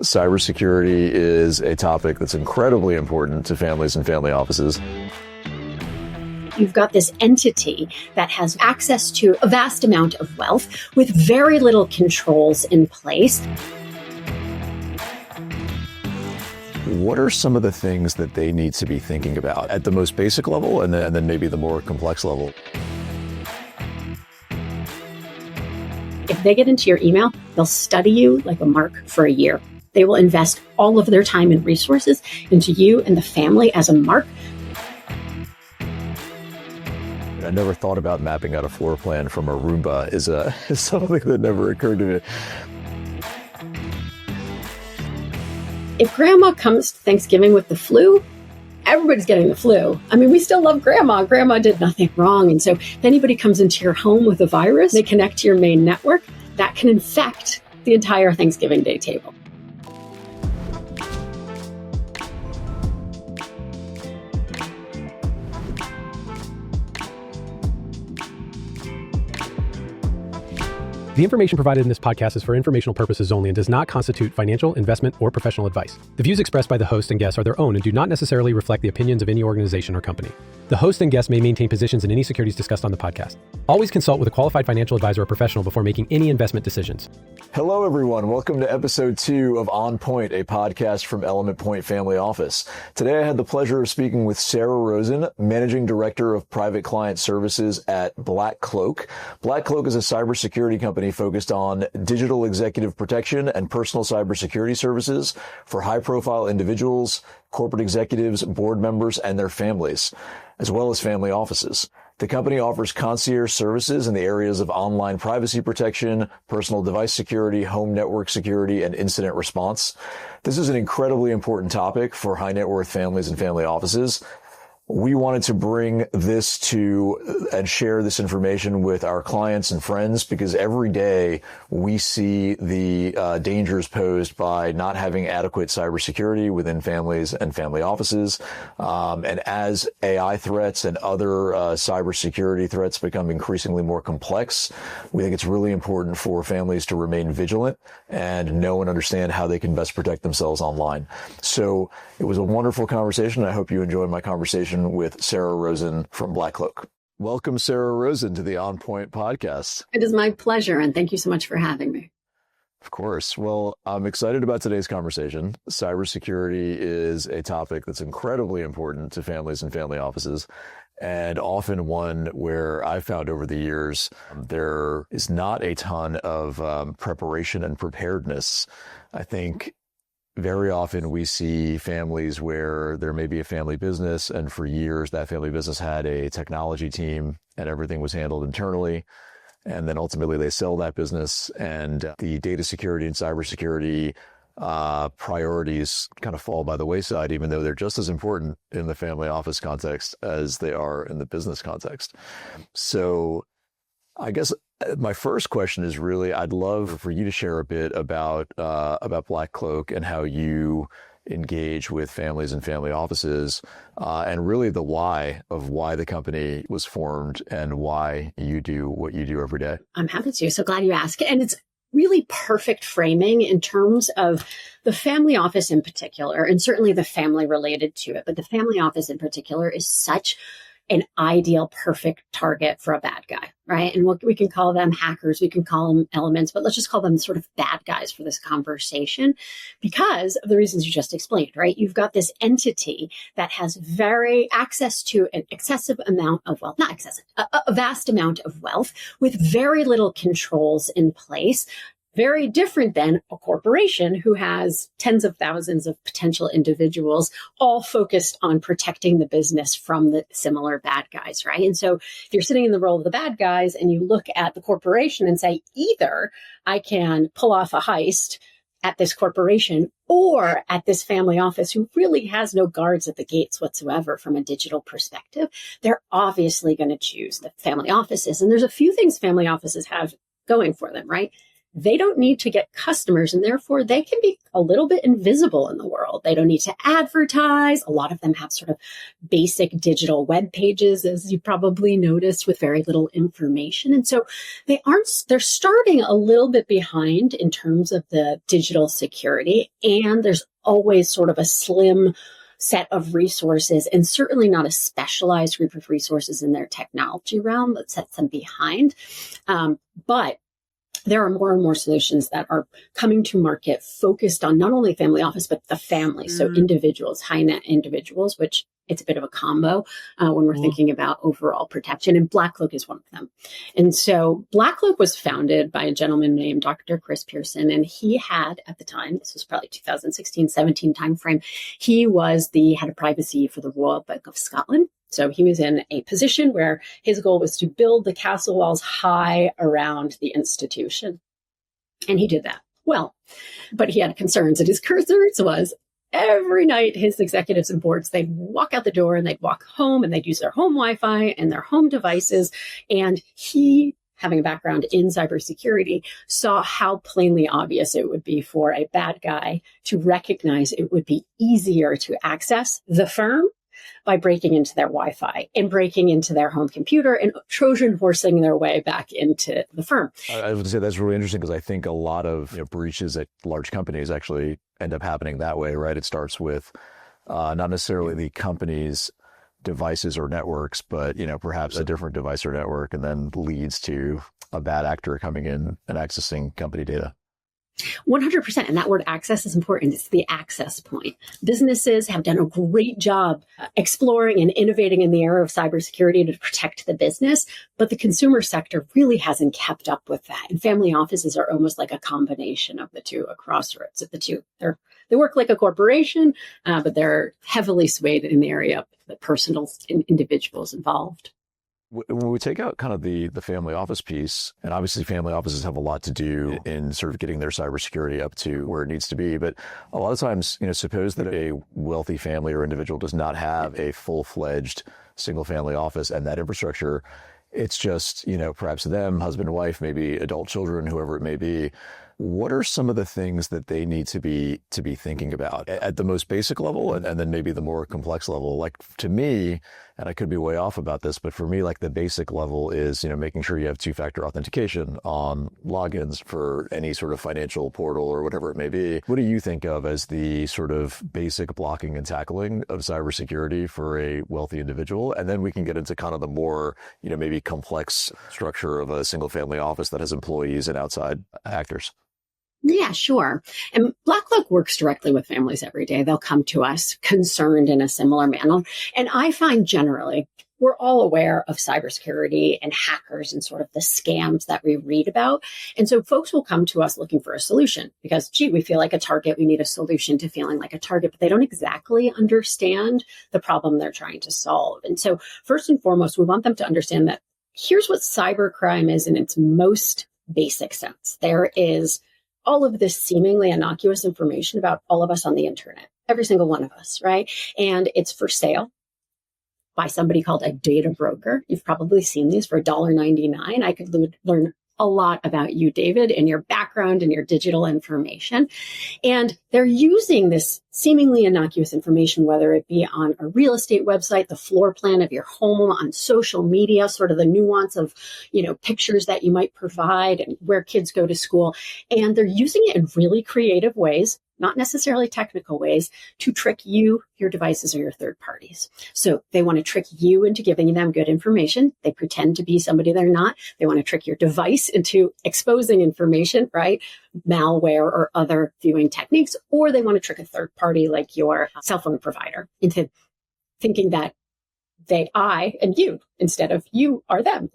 Cybersecurity is a topic that's incredibly important to families and family offices. You've got this entity that has access to a vast amount of wealth with very little controls in place. What are some of the things that they need to be thinking about at the most basic level and then maybe the more complex level? If they get into your email, they'll study you like a mark for a year. They will invest all of their time and resources into you and the family as a mark. I never thought about mapping out a floor plan from a Roomba is something that never occurred to me. If grandma comes to Thanksgiving with the flu, everybody's getting the flu. I mean, we still love grandma. Grandma did nothing wrong. And so if anybody comes into your home with a virus, they connect to your main network, that can infect the entire Thanksgiving Day table. The information provided in this podcast is for informational purposes only and does not constitute financial, investment, or professional advice. The views expressed by the host and guests are their own and do not necessarily reflect the opinions of any organization or company. The host and guests may maintain positions in any securities discussed on the podcast. Always consult with a qualified financial advisor or professional before making any investment decisions. Hello, everyone. Welcome to episode 2 of On Point, a podcast from Element Point Family Office. Today, I had the pleasure of speaking with Sarah Rosen, Managing Director of Private Client Services at BlackCloak. BlackCloak is a cybersecurity company focused on digital executive protection and personal cybersecurity services for high-profile individuals, corporate executives, board members, and their families, as well as family offices. The company offers concierge services in the areas of online privacy protection, personal device security, home network security, and incident response. This is an incredibly important topic for high net worth families and family offices. We wanted to bring this to and share this information with our clients and friends because every day we see the dangers posed by not having adequate cybersecurity within families and family offices. And as AI threats and other cybersecurity threats become increasingly more complex, we think it's really important for families to remain vigilant and know and understand how they can best protect themselves online. So it was a wonderful conversation. I hope you enjoyed my conversation with Sarah Rosen from BlackCloak. Welcome, Sarah Rosen, to the On Point podcast. It is my pleasure, and thank you so much for having me. Of course. Well, I'm excited about today's conversation. Cybersecurity is a topic that's incredibly important to families and family offices, and often one where I've found over the years there is not a ton of preparation and preparedness. I think very often we see families where there may be a family business, and for years that family business had a technology team and everything was handled internally. And then ultimately they sell that business and the data security and cybersecurity priorities kind of fall by the wayside, even though they're just as important in the family office context as they are in the business context. So I guess my first question is really, I'd love for you to share a bit about BlackCloak and how you engage with families and family offices, and really the why of why the company was formed and why you do what you do every day. I'm happy to. So glad you asked. And it's really perfect framing in terms of the family office in particular, and certainly the family related to it. But the family office in particular is such an ideal, perfect target for a bad guy, right? And we can call them hackers, we can call them elements, but let's just call them sort of bad guys for this conversation because of the reasons you just explained, right? You've got this entity that has very access to an excessive amount of wealth, not excessive, a vast amount of wealth with very little controls in place. Very different than a corporation who has tens of thousands of potential individuals all focused on protecting the business from the similar bad guys, right? And so if you're sitting in the role of the bad guys and you look at the corporation and say, either I can pull off a heist at this corporation or at this family office who really has no guards at the gates whatsoever from a digital perspective, they're obviously going to choose the family offices. And there's a few things family offices have going for them, right? they don't need to get customers, and therefore they can be a little bit invisible in the world. They don't need to advertise. A lot of them have sort of basic digital web pages, as you probably noticed, with very little information. And so they're starting a little bit behind in terms of the digital security. And there's always sort of a slim set of resources, and certainly not a specialized group of resources in their technology realm that sets them behind. But there are more and more solutions that are coming to market focused on not only family office, but the family. So individuals, high net individuals, which it's a bit of a combo when we're thinking about overall protection. And BlackCloak is one of them. And so BlackCloak was founded by a gentleman named Dr. Chris Pearson. And he had, at the time, this was probably 2016, 17 timeframe, he was the head of privacy for the Royal Bank of Scotland. So he was in a position where his goal was to build the castle walls high around the institution. And he did that well, but he had concerns. And his concerns was every night his executives and boards, they'd walk out the door and they'd walk home and they'd use their home Wi-Fi and their home devices. And he, having a background in cybersecurity, saw how plainly obvious it would be for a bad guy to recognize it would be easier to access the firm by breaking into their Wi-Fi and breaking into their home computer and Trojan horsing their way back into the firm. I would say that's really interesting because I think a lot of breaches at large companies actually end up happening that way, right? It starts with not necessarily the company's devices or networks, but perhaps a different device or network, and then leads to a bad actor coming in and accessing company data. 100%. And that word access is important. It's the access point. Businesses have done a great job exploring and innovating in the era of cybersecurity to protect the business, but the consumer sector really hasn't kept up with that. And family offices are almost like a combination of the two, a crossroads of the two. They work like a corporation, but they're heavily swayed in the area of the personal individuals involved. When we take out kind of the family office piece, and obviously family offices have a lot to do in sort of getting their cybersecurity up to where it needs to be. But a lot of times, suppose that a wealthy family or individual does not have a full-fledged single family office and that infrastructure. It's just, perhaps them, husband and wife, maybe adult children, whoever it may be. What are some of the things that they need to be thinking about at the most basic level and then maybe the more complex level? Like to me, and I could be way off about this, but for me, like the basic level is, making sure you have two-factor authentication on logins for any sort of financial portal or whatever it may be. What do you think of as the sort of basic blocking and tackling of cybersecurity for a wealthy individual? And then we can get into kind of the more, maybe complex structure of a single family office that has employees and outside actors. Yeah, sure. And BlackCloak works directly with families every day. They'll come to us concerned in a similar manner. And I find generally we're all aware of cybersecurity and hackers and sort of the scams that we read about. And so folks will come to us looking for a solution because, we feel like a target. We need a solution to feeling like a target, but they don't exactly understand the problem they're trying to solve. And so first and foremost, we want them to understand that here's what cybercrime is in its most basic sense. There is all of this seemingly innocuous information about all of us on the internet, every single one of us, right? And it's for sale by somebody called a data broker. You've probably seen these for $1.99. I could learn a lot about you, David, and your background and your digital information. And they're using this seemingly innocuous information, whether it be on a real estate website, the floor plan of your home, on social media, sort of the nuance of, pictures that you might provide and where kids go to school. And they're using it in really creative ways, not necessarily technical ways, to trick you, your devices, or your third parties. So they want to trick you into giving them good information. They pretend to be somebody they're not. They want to trick your device into exposing information, right? Malware or other viewing techniques, or they want to trick a third party like your cell phone provider into thinking that I and you, instead of you, are them.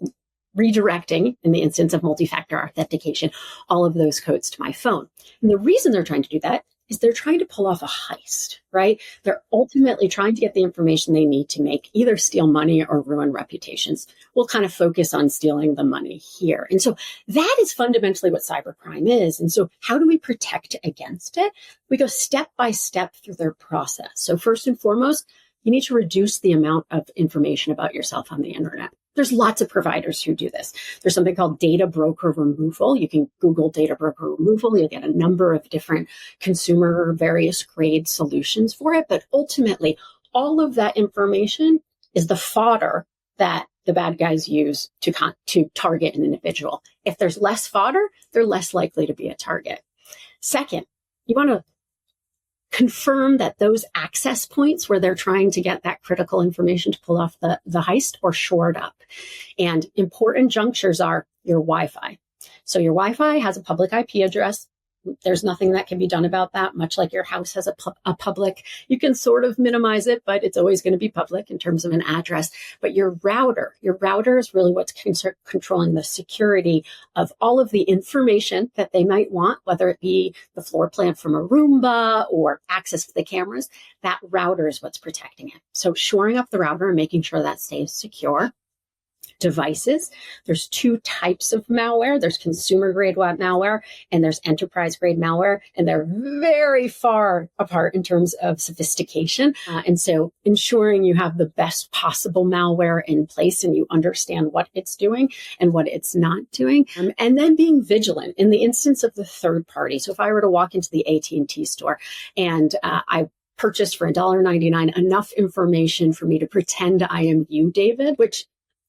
Redirecting, in the instance of multi-factor authentication, all of those codes to my phone. And the reason they're trying to do that is they're trying to pull off a heist, right? They're ultimately trying to get the information they need to make either steal money or ruin reputations. We'll kind of focus on stealing the money here. And so that is fundamentally what cybercrime is. And so how do we protect against it? We go step by step through their process. So first and foremost, you need to reduce the amount of information about yourself on the internet. There's lots of providers who do this. There's something called data broker removal. You can Google data broker removal. You'll get a number of different consumer various grade solutions for it. But ultimately, all of that information is the fodder that the bad guys use to target an individual. If there's less fodder, they're less likely to be a target. Second, you want to confirm that those access points where they're trying to get that critical information to pull off the heist are shored up. And important junctures are your Wi-Fi. So your Wi-Fi has a public IP address. There's nothing that can be done about that, much like your house has a public. You can sort of minimize it, but it's always going to be public in terms of an address. But your router is really what's controlling the security of all of the information that they might want, whether it be the floor plan from a Roomba or access to the cameras. That router is what's protecting it. So shoring up the router and making sure that stays secure. Devices. There's two types of malware. There's consumer grade malware and there's enterprise grade malware. And they're very far apart in terms of sophistication. And so ensuring you have the best possible malware in place and you understand what it's doing and what it's not doing. And then being vigilant in the instance of the third party. So if I were to walk into the AT&T store and I purchased for $1.99 enough information for me to pretend I am you, David, which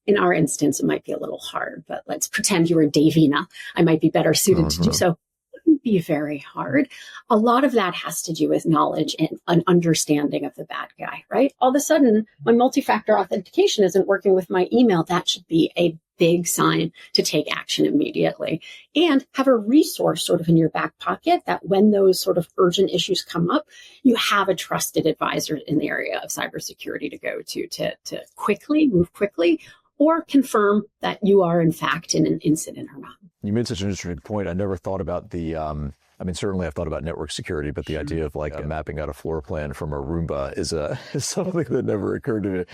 in our instance, it might be a little hard, but let's pretend you were Davina. I might be better suited to do so. It wouldn't be very hard. A lot of that has to do with knowledge and an understanding of the bad guy, right? All of a sudden, my multi-factor authentication isn't working with my email. That should be a big sign to take action immediately and have a resource sort of in your back pocket that when those sort of urgent issues come up, you have a trusted advisor in the area of cybersecurity to go to move quickly, or confirm that you are, in fact, in an incident or not. You made such an interesting point. I never thought about certainly I've thought about network security, but the idea of mapping out a floor plan from a Roomba is something that never occurred to me.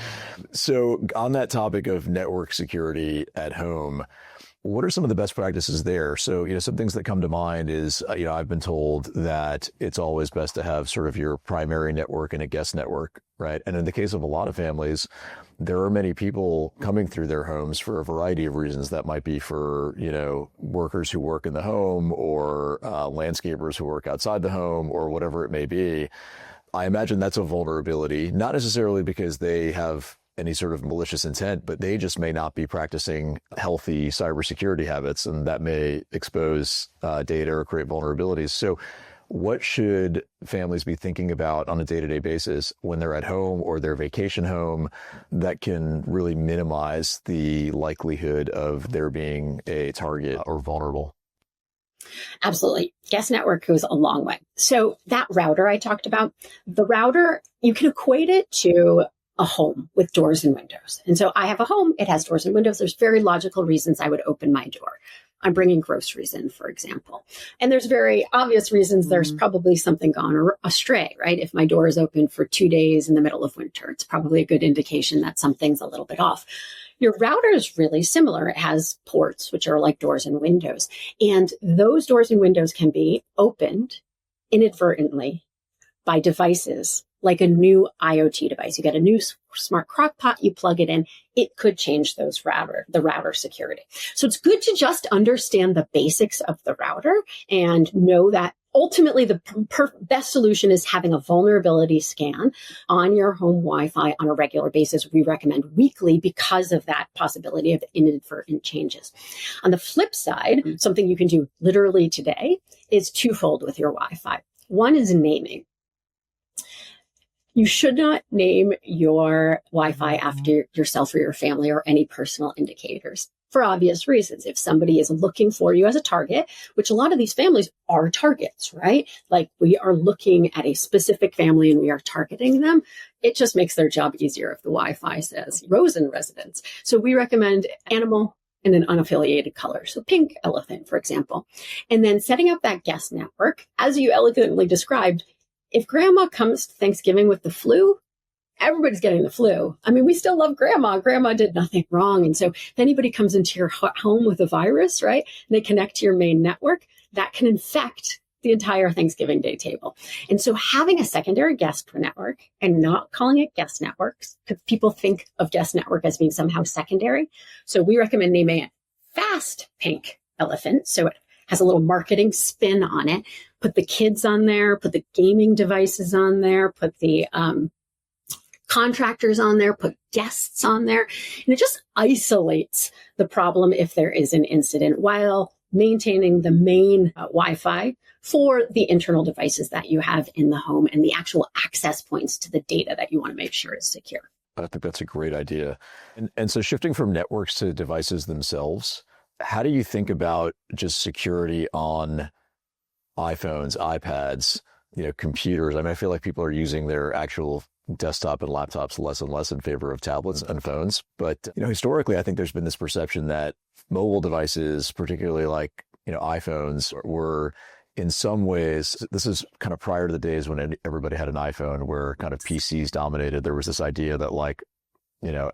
So on that topic of network security at home, what are some of the best practices there? So, some things that come to mind is, I've been told that it's always best to have sort of your primary network and a guest network, right? And in the case of a lot of families, there are many people coming through their homes for a variety of reasons. That might be for, workers who work in the home or landscapers who work outside the home or whatever it may be. I imagine that's a vulnerability, not necessarily because they have any sort of malicious intent, but they just may not be practicing healthy cybersecurity habits, and that may expose data or create vulnerabilities. So what should families be thinking about on a day-to-day basis when they're at home or their vacation home that can really minimize the likelihood of there being a target or vulnerable? Absolutely. Guest network goes a long way. So that router I talked about, the router, you can equate it to a home with doors and windows. And so I have a home, it has doors and windows. There's very logical reasons I would open my door. I'm bringing groceries in, for example. And there's very obvious reasons there's probably something gone astray, right? If my door is open for 2 days in the middle of winter, it's probably a good indication that something's a little bit off. Your router is really similar. It has ports, which are like doors and windows. And those doors and windows can be opened inadvertently by devices like a new IoT device. You get a new smart crock pot, you plug it in, it could change the router security. So it's good to just understand the basics of the router and know that ultimately the best solution is having a vulnerability scan on your home Wi-Fi on a regular basis. We recommend weekly because of that possibility of inadvertent changes. On the flip side, something you can do literally today is twofold with your Wi-Fi. One is naming. You should not name your Wi-Fi after yourself or your family or any personal indicators for obvious reasons. If somebody is looking for you as a target, which a lot of these families are targets, right? Like we are looking at a specific family and we are targeting them. It just makes their job easier if the Wi-Fi says Rosen residence. So we recommend animal in an unaffiliated color. So pink elephant, for example. And then setting up that guest network, as you elegantly described. If grandma comes to Thanksgiving with the flu, everybody's getting the flu. I mean, we still love grandma. Grandma did nothing wrong. And so if anybody comes into your home with a virus, right, and they connect to your main network, that can infect the entire Thanksgiving Day table. And so having a secondary guest network and not calling it guest networks, because people think of guest network as being somehow secondary. So we recommend naming it Fast Pink Elephant. So it has a little marketing spin on it. Put the kids on there, put the gaming devices on there, put the contractors on there, put guests on there. And it just isolates the problem if there is an incident while maintaining the main Wi-Fi for the internal devices that you have in the home and the actual access points to the data that you want to make sure is secure. I think that's a great idea. And so shifting from networks to devices themselves, how do you think about just security on iPhones, iPads, computers? I mean, I feel like people are using their actual desktop and laptops less and less in favor of tablets and phones. But, historically, I think there's been this perception that mobile devices, particularly like, iPhones, were in some ways, this is kind of prior to the days when everybody had an iPhone where kind of PCs dominated. There was this idea that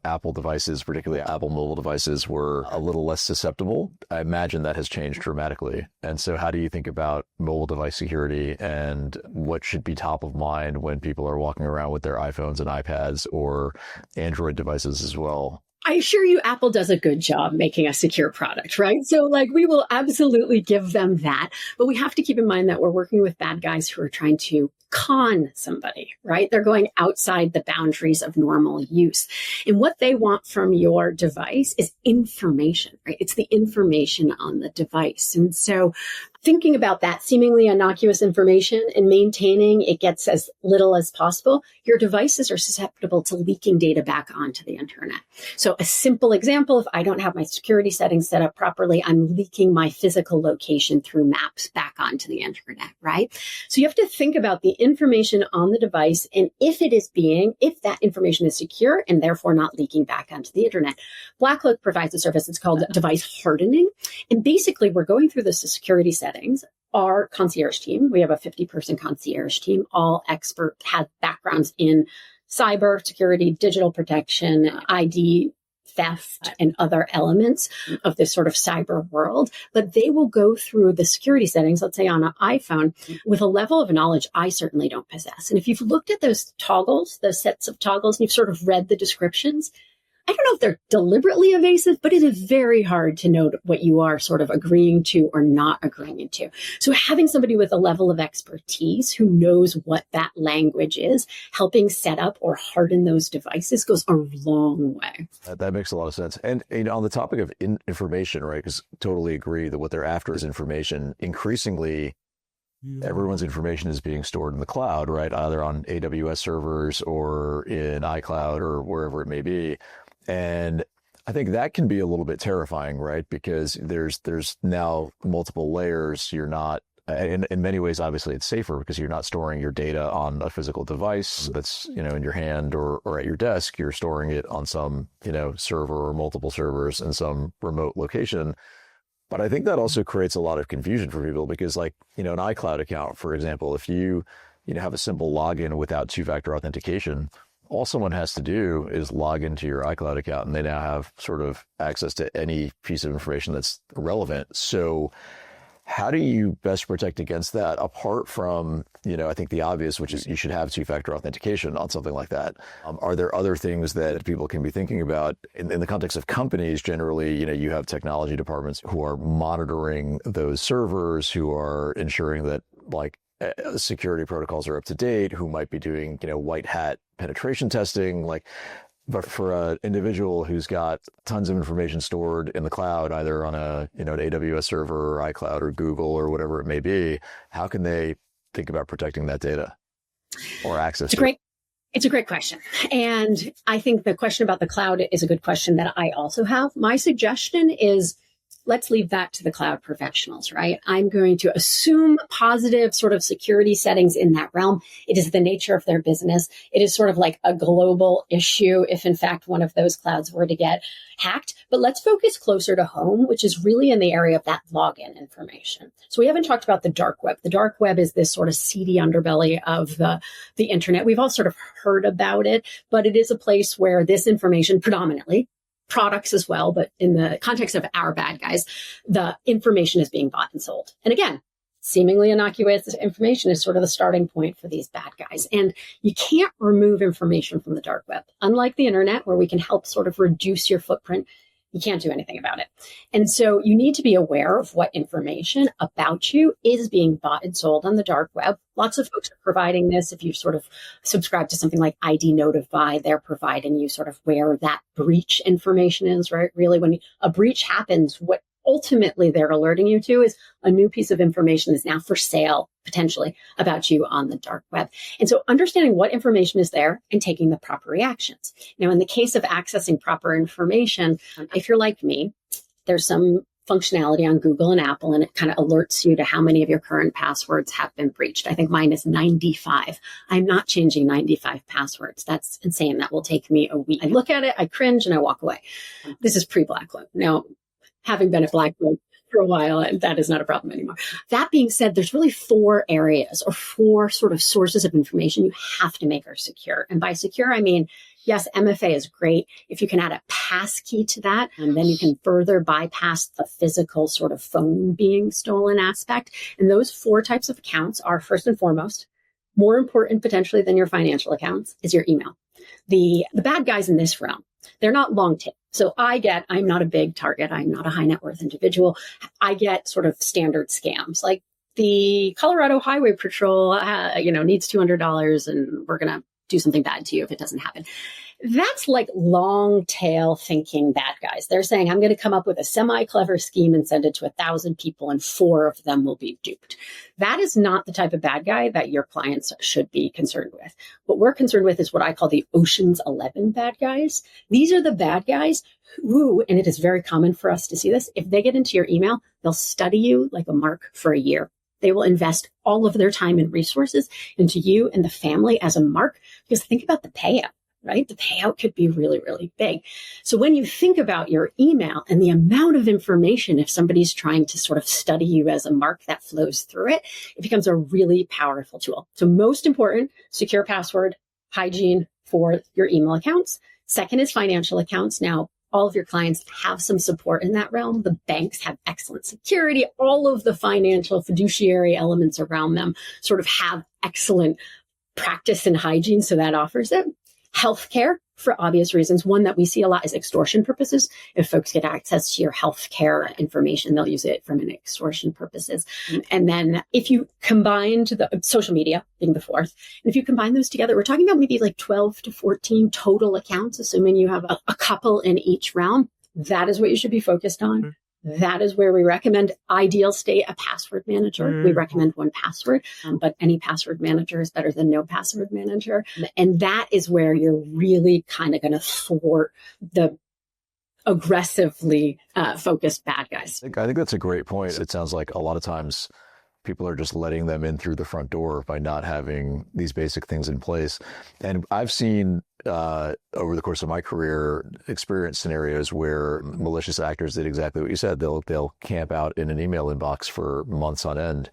Apple devices, particularly Apple mobile devices, were a little less susceptible. I imagine that has changed dramatically. And so how do you think about mobile device security and what should be top of mind when people are walking around with their iPhones and iPads or Android devices as well? I assure you, Apple does a good job making a secure product, right? So we will absolutely give them that. But we have to keep in mind that we're working with bad guys who are trying to con somebody, right? They're going outside the boundaries of normal use. And what they want from your device is information, right? It's the information on the device. And so thinking about that seemingly innocuous information and maintaining it gets as little as possible, your devices are susceptible to leaking data back onto the internet. So a simple example, if I don't have my security settings set up properly, I'm leaking my physical location through maps back onto the internet, right? So you have to think about the information on the device and if that information is secure and therefore not leaking back onto the internet. BlackCloak provides a service that's called device hardening. And basically we're going through the security settings. Our concierge team, we have a 50-person concierge team, all have backgrounds in cyber security, digital protection, ID, theft, and other elements of this sort of cyber world. But they will go through the security settings, let's say on an iPhone, with a level of knowledge I certainly don't possess. And if you've looked at those toggles, those sets of toggles, and you've sort of read the descriptions, I don't know if they're deliberately evasive, but it is very hard to know what you are sort of agreeing to or not agreeing to. So having somebody with a level of expertise who knows what that language is, helping set up or harden those devices goes a long way. That makes a lot of sense. And on the topic of information, right, because totally agree that what they're after is information. Increasingly, everyone's information is being stored in the cloud, right, either on AWS servers or in iCloud or wherever it may be. And I think that can be a little bit terrifying, right? Because there's now multiple layers. You're not, in many ways, obviously it's safer because you're not storing your data on a physical device that's, in your hand or at your desk. You're storing it on some, server or multiple servers in some remote location. But I think that also creates a lot of confusion for people because an iCloud account, for example, if you have a simple login without two-factor authentication, all someone has to do is log into your iCloud account and they now have sort of access to any piece of information that's relevant. So how do you best protect against that apart from, I think the obvious, which is you should have two-factor authentication on something like that? Are there other things that people can be thinking about in the context of companies? Generally, you have technology departments who are monitoring those servers, who are ensuring that security protocols are up to date, who might be doing, white hat penetration testing, but for an individual who's got tons of information stored in the cloud, either on an AWS server or iCloud or Google or whatever it may be, how can they think about protecting that data or access to it? It's a great question. And I think the question about the cloud is a good question that I also have. My suggestion is, let's leave that to the cloud professionals, right? I'm going to assume positive sort of security settings in that realm. It is the nature of their business. It is sort of like a global issue if, in fact, one of those clouds were to get hacked. But let's focus closer to home, which is really in the area of that login information. So we haven't talked about the dark web. The dark web is this sort of seedy underbelly of the internet. We've all sort of heard about it, but it is a place where this information predominantly, products as well, but in the context of our bad guys, the information is being bought and sold. And again, seemingly innocuous information is sort of the starting point for these bad guys. And you can't remove information from the dark web. Unlike the internet, where we can help sort of reduce your footprint, you can't do anything about it. And so you need to be aware of what information about you is being bought and sold on the dark web. Lots of folks are providing this. If you sort of subscribe to something like ID Notify, they're providing you sort of where that breach information is, right? Really, when a breach happens, what ultimately they're alerting you to is a new piece of information is now for sale, potentially, about you on the dark web. And so understanding what information is there and taking the proper reactions. Now, in the case of accessing proper information, if you're like me, there's some functionality on Google and Apple, and it kind of alerts you to how many of your current passwords have been breached. I think mine is 95. I'm not changing 95 passwords. That's insane. That will take me a week. I look at it, I cringe, and I walk away. This is pre-BlackCloak. Now, having been at BlackCloak for a while, and that is not a problem anymore. That being said, there's really 4 areas or 4 sort of sources of information you have to make are secure. And by secure, I mean, yes, MFA is great. If you can add a passkey to that, and then you can further bypass the physical sort of phone being stolen aspect. And those 4 types of accounts are, first and foremost, more important potentially than your financial accounts, is your email. The bad guys in this realm, they're not long tail. So I'm not a big target. I'm not a high net worth individual. I get sort of standard scams like the Colorado Highway Patrol, needs $200 and we're going to do something bad to you if it doesn't happen. That's like long tail thinking bad guys. They're saying, I'm going to come up with a semi-clever scheme and send it to 1,000 people and 4 of them will be duped. That is not the type of bad guy that your clients should be concerned with. What we're concerned with is what I call the Ocean's 11 bad guys. These are the bad guys who, and it is very common for us to see this, if they get into your email, they'll study you like a mark for a year. They will invest all of their time and resources into you and the family as a mark, because think about the payout. Right? The payout could be really, really big. So when you think about your email and the amount of information, if somebody's trying to sort of study you as a mark that flows through it, it becomes a really powerful tool. So most important, secure password, hygiene for your email accounts. Second is financial accounts. Now, all of your clients have some support in that realm. The banks have excellent security. All of the financial fiduciary elements around them sort of have excellent practice and hygiene. So that offers it. Healthcare, for obvious reasons. One that we see a lot is extortion purposes. If folks get access to your healthcare information, they'll use it from an extortion purposes. And then if you combined the social media being the 4th, and if you combine those together, we're talking about maybe like 12 to 14 total accounts, assuming you have a couple in each realm. That is what you should be focused on. Mm-hmm. That is where we recommend ideal state a password manager. Mm-hmm. We recommend 1Password, but any password manager is better than no password manager. And that is where you're really kind of going to thwart the aggressively focused bad guys. I think that's a great point. It sounds like a lot of times people are just letting them in through the front door by not having these basic things in place. And I've seen over the course of my career experience scenarios where malicious actors did exactly what you said. They'll camp out in an email inbox for months on end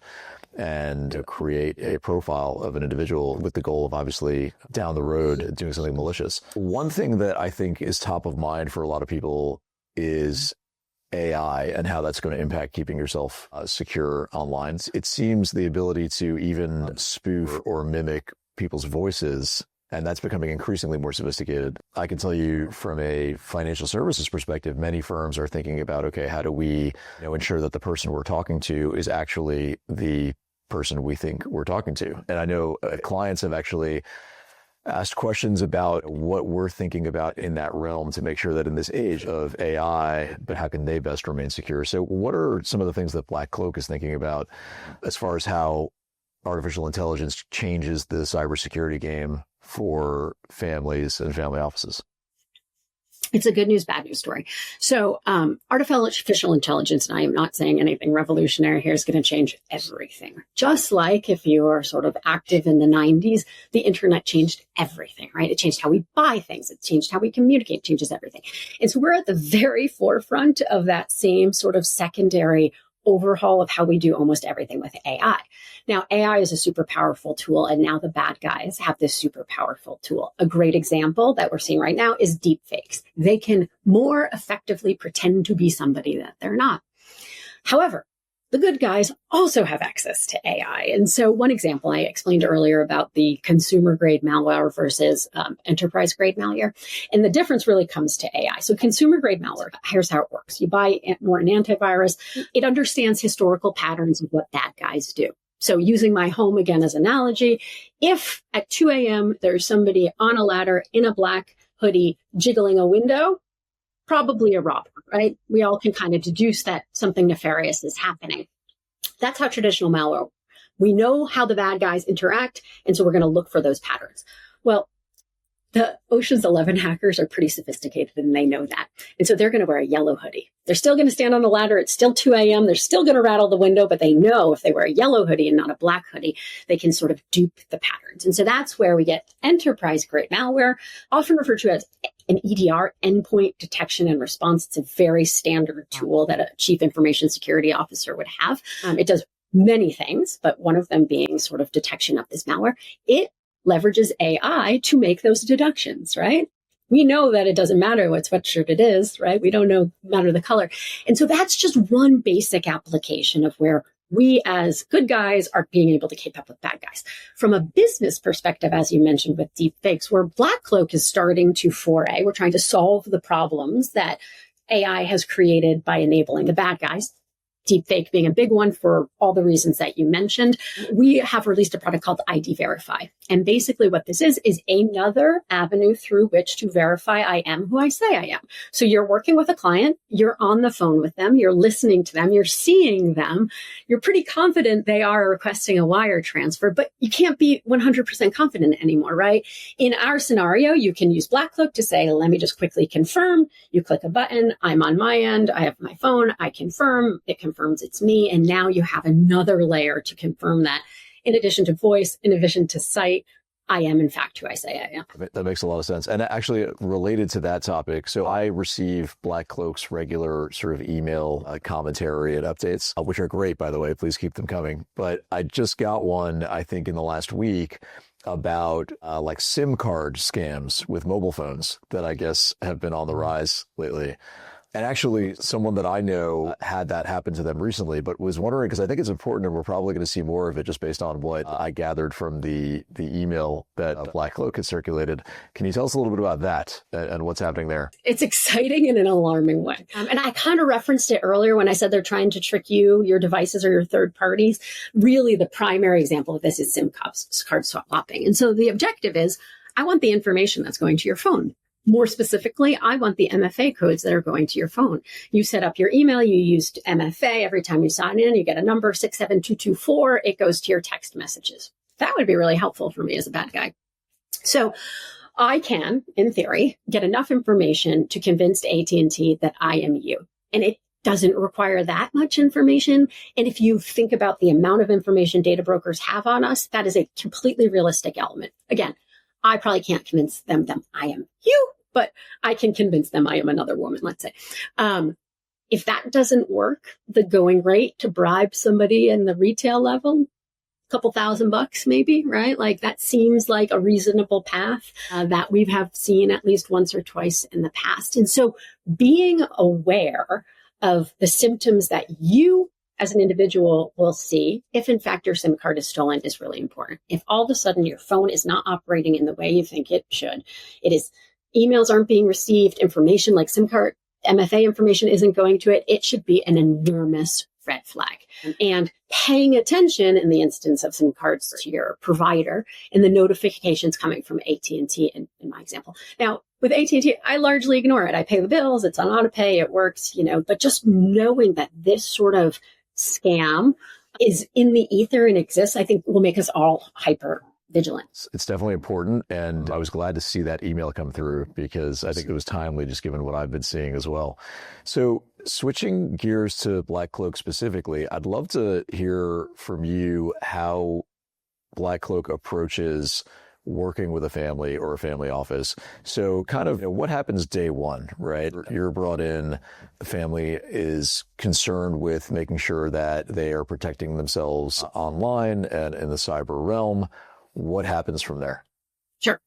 and create a profile of an individual with the goal of obviously down the road doing something malicious. One thing that I think is top of mind for a lot of people is AI and how that's going to impact keeping yourself secure online. It seems the ability to even spoof or mimic people's voices, and that's becoming increasingly more sophisticated. I can tell you from a financial services perspective, many firms are thinking about, okay, how do we ensure that the person we're talking to is actually the person we think we're talking to? And I know clients have actually asked questions about what we're thinking about in that realm to make sure that in this age of AI, but how can they best remain secure? So what are some of the things that BlackCloak is thinking about as far as how artificial intelligence changes the cybersecurity game for families and family offices? It's a good news, bad news story. So artificial intelligence, and I am not saying anything revolutionary here, is going to change everything. Just like if you are sort of active in the 90s, the internet changed everything, right? It changed how we buy things. It changed how we communicate, changes everything. And so we're at the very forefront of that same sort of secondary overhaul of how we do almost everything with AI. Now, AI is a super powerful tool, and now the bad guys have this super powerful tool. A great example that we're seeing right now is deepfakes. They can more effectively pretend to be somebody that they're not. However, the good guys also have access to AI. And so one example I explained earlier about the consumer grade malware versus enterprise grade malware. And the difference really comes to AI. So consumer grade malware, here's how it works. You buy more an antivirus. It understands historical patterns of what bad guys do. So using my home again as analogy, if at 2 a.m. there's somebody on a ladder in a black hoodie jiggling a window, probably a robber, right? We all can kind of deduce that something nefarious is happening. That's how traditional malware. We know how the bad guys interact, and so we're going to look for those patterns. Well, the Ocean's 11 hackers are pretty sophisticated, and they know that. And so they're going to wear a yellow hoodie. They're still going to stand on the ladder. It's still 2 a.m. They're still going to rattle the window, but they know if they wear a yellow hoodie and not a black hoodie, they can sort of dupe the patterns. And so that's where we get enterprise-grade malware, often referred to as an EDR, endpoint detection and response. It's a very standard tool that a chief information security officer would have. It does many things, but one of them being sort of detection of this malware. It leverages AI to make those deductions, right? We know that it doesn't matter what sweatshirt it is, right? We don't know matter the color. And so that's just one basic application of where we as good guys are being able to keep up with bad guys. From a business perspective, as you mentioned with deepfakes, where BlackCloak is starting to foray, we're trying to solve the problems that AI has created by enabling the bad guys. Deepfake being a big one for all the reasons that you mentioned. We have released a product called ID Verify. And basically what this is another avenue through which to verify I am who I say I am. So you're working with a client, you're on the phone with them, you're listening to them, you're seeing them, you're pretty confident they are requesting a wire transfer, but you can't be 100% confident anymore, right? In our scenario, you can use BlackCloak to say, let me just quickly confirm. You click a button, I'm on my end, I have my phone, I confirm, it confirms it's me. And now you have another layer to confirm that in addition to voice, in addition to sight, I am in fact who I say I am. That makes a lot of sense. And actually related to that topic, so I receive BlackCloak's regular sort of email commentary and updates, which are great, by the way. Please keep them coming. But I just got one, I think, in the last week about like SIM card scams with mobile phones that I guess have been on the rise lately. And actually, someone that I know had that happen to them recently, but was wondering, because I think it's important and we're probably going to see more of it just based on what I gathered from the email that BlackCloak had circulated. Can you tell us a little bit about that and what's happening there? It's exciting in an alarming way. And I kind of referenced it earlier when I said they're trying to trick you, your devices or your third parties. Really, the primary example of this is SIM card swapping. And so the objective is, I want the information that's going to your phone. More specifically, I want the MFA codes that are going to your phone. You set up your email, you used MFA. Every time you sign in, you get a number 67224. It goes to your text messages. That would be really helpful for me as a bad guy. So I can, in theory, get enough information to convince AT&T that I am you. And it doesn't require that much information. And if you think about the amount of information data brokers have on us, that is a completely realistic element. Again, I probably can't convince them I am you, but I can convince them I am another woman, let's say. If that doesn't work, the going rate to bribe somebody in the retail level, a couple $1,000 maybe, right? Like that seems like a reasonable path that we have seen at least once or twice in the past. And so being aware of the symptoms that you as an individual will see if in fact your SIM card is stolen is really important. If all of a sudden your phone is not operating in the way you think it should, it is emails aren't being received, information like SIM card, MFA information isn't going to it, it should be an enormous red flag. And paying attention in the instance of SIM cards to your provider and the notifications coming from AT&T in my example. Now, with AT&T, I largely ignore it. I pay the bills, it's on auto pay, it works, but just knowing that this sort of scam is in the ether and exists, I think will make us all hyper vigilant. It's definitely important. And I was glad to see that email come through because I think it was timely just given what I've been seeing as well. So switching gears to BlackCloak specifically, I'd love to hear from you how BlackCloak approaches working with a family or a family office. So kind of what happens day one, right? You're brought in, the family is concerned with making sure that they are protecting themselves online and in the cyber realm. What happens from there? Sure.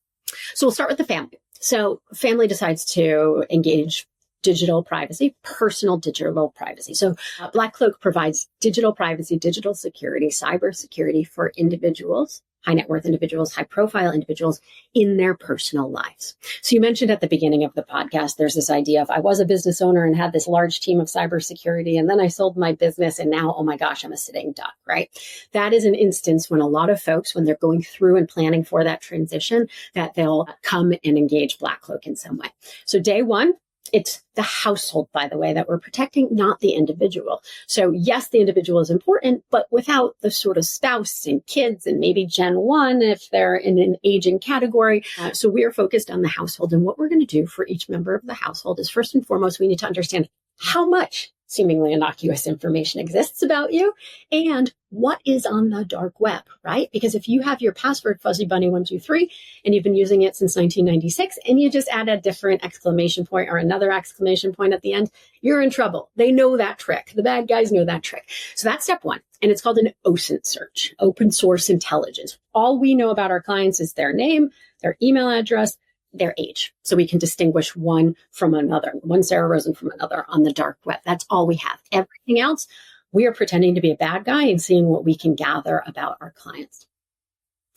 So we'll start with the family. So family decides to engage digital privacy, personal digital privacy. So BlackCloak provides digital privacy, digital security, cybersecurity for individuals, high net worth individuals, high profile individuals in their personal lives. So you mentioned at the beginning of the podcast, there's this idea of I was a business owner and had this large team of cybersecurity, and then I sold my business and now, oh my gosh, I'm a sitting duck, right? That is an instance when a lot of folks, when they're going through and planning for that transition, that they'll come and engage BlackCloak in some way. So day one, it's the household, by the way, that we're protecting, not the individual. So yes, the individual is important, but without the sort of spouse and kids and maybe Gen 1 if they're in an aging category. So we are focused on the household. And what we're going to do for each member of the household is first and foremost, we need to understand how much seemingly innocuous information exists about you and what is on the dark web, right? Because if you have your password Fuzzy Bunny 123 and you've been using it since 1996 and you just add a different exclamation point or another exclamation point at the end, you're in trouble. They know that trick. The bad guys know that trick. So that's step one. And it's called an OSINT search, open source intelligence. All we know about our clients is their name, their email address, their age. So we can distinguish one from another, one Sarah Rosen from another on the dark web. That's all we have. Everything else, we are pretending to be a bad guy and seeing what we can gather about our clients.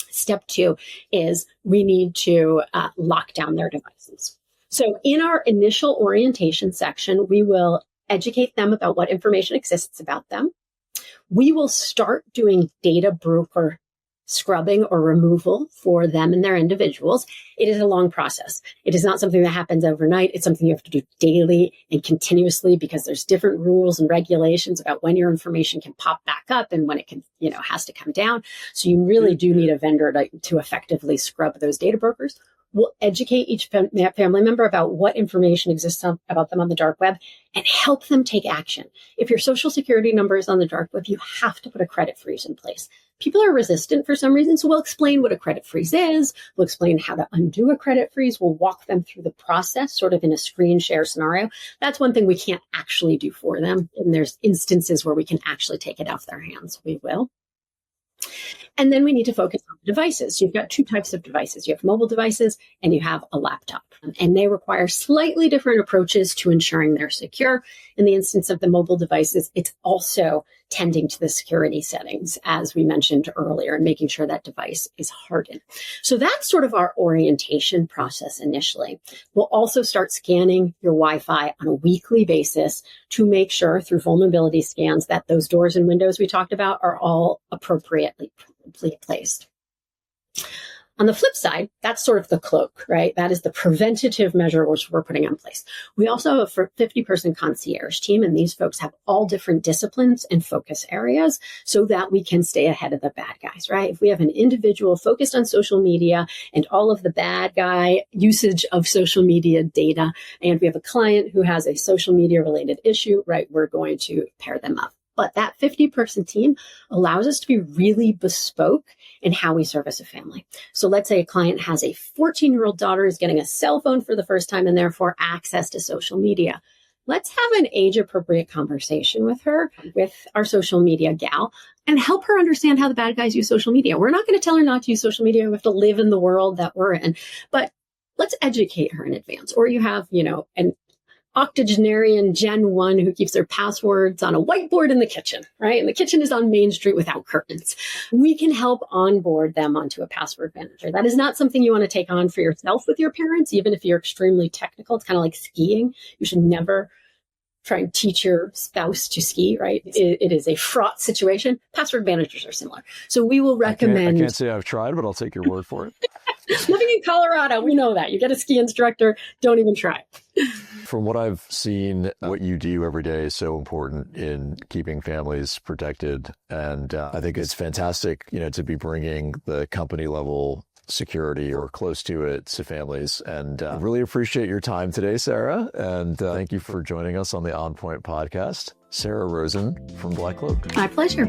Step two is we need to lock down their devices. So in our initial orientation section, we will educate them about what information exists about them. We will start doing data broker scrubbing or removal for them and their individuals. It is a long process. It is not something that happens overnight. It's something you have to do daily and continuously because there's different rules and regulations about when your information can pop back up and when it can, has to come down. So you really do need a vendor to effectively scrub those data brokers. We'll educate each family member about what information exists about them on the dark web and help them take action. If your social security number is on the dark web, you have to put a credit freeze in place. People are resistant for some reason, so we'll explain what a credit freeze is. We'll explain how to undo a credit freeze. We'll walk them through the process, sort of in a screen share scenario. That's one thing we can't actually do for them. And there's instances where we can actually take it off their hands. We will. And then we need to focus on the devices. You've got two types of devices. You have mobile devices and you have a laptop. And they require slightly different approaches to ensuring they're secure. In the instance of the mobile devices, it's also tending to the security settings, as we mentioned earlier, and making sure that device is hardened. So that's sort of our orientation process initially. We'll also start scanning your Wi-Fi on a weekly basis to make sure through vulnerability scans that those doors and windows we talked about are all appropriately placed. On the flip side, that's sort of the cloak, right? That is the preventative measure which we're putting in place. We also have a 50-person concierge team, and these folks have all different disciplines and focus areas so that we can stay ahead of the bad guys, right? If we have an individual focused on social media and all of the bad guy usage of social media data, and we have a client who has a social media related issue, right, we're going to pair them up. But that 50-person team allows us to be really bespoke in how we service a family. So let's say a client has a 14-year-old daughter who's getting a cell phone for the first time and therefore access to social media. Let's have an age-appropriate conversation with her, with our social media gal, and help her understand how the bad guys use social media. We're not going to tell her not to use social media. We have to live in the world that we're in. But let's educate her in advance. Or you have, an octogenarian Gen 1 who keeps their passwords on a whiteboard in the kitchen, right? And the kitchen is on Main Street without curtains. We can help onboard them onto a password manager. That is not something you want to take on for yourself with your parents, even if you're extremely technical. It's kind of like skiing. You should never try and teach your spouse to ski, right? It is a fraught situation. Password managers are similar. So we will recommend... I can't say I've tried, but I'll take your word for it. Living in Colorado, we know that. You get a ski instructor, don't even try. From what I've seen, what you do every day is so important in keeping families protected. And I think it's fantastic, to be bringing the company level security or close to it to families. And I really appreciate your time today, Sarah. And thank you for joining us on the On Point podcast. Sarah Rosen from BlackCloak. My pleasure.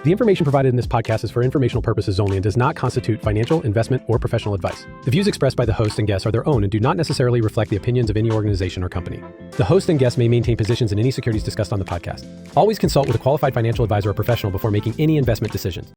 The information provided in this podcast is for informational purposes only and does not constitute financial, investment, or professional advice. The views expressed by the host and guests are their own and do not necessarily reflect the opinions of any organization or company. The host and guests may maintain positions in any securities discussed on the podcast. Always consult with a qualified financial advisor or professional before making any investment decisions.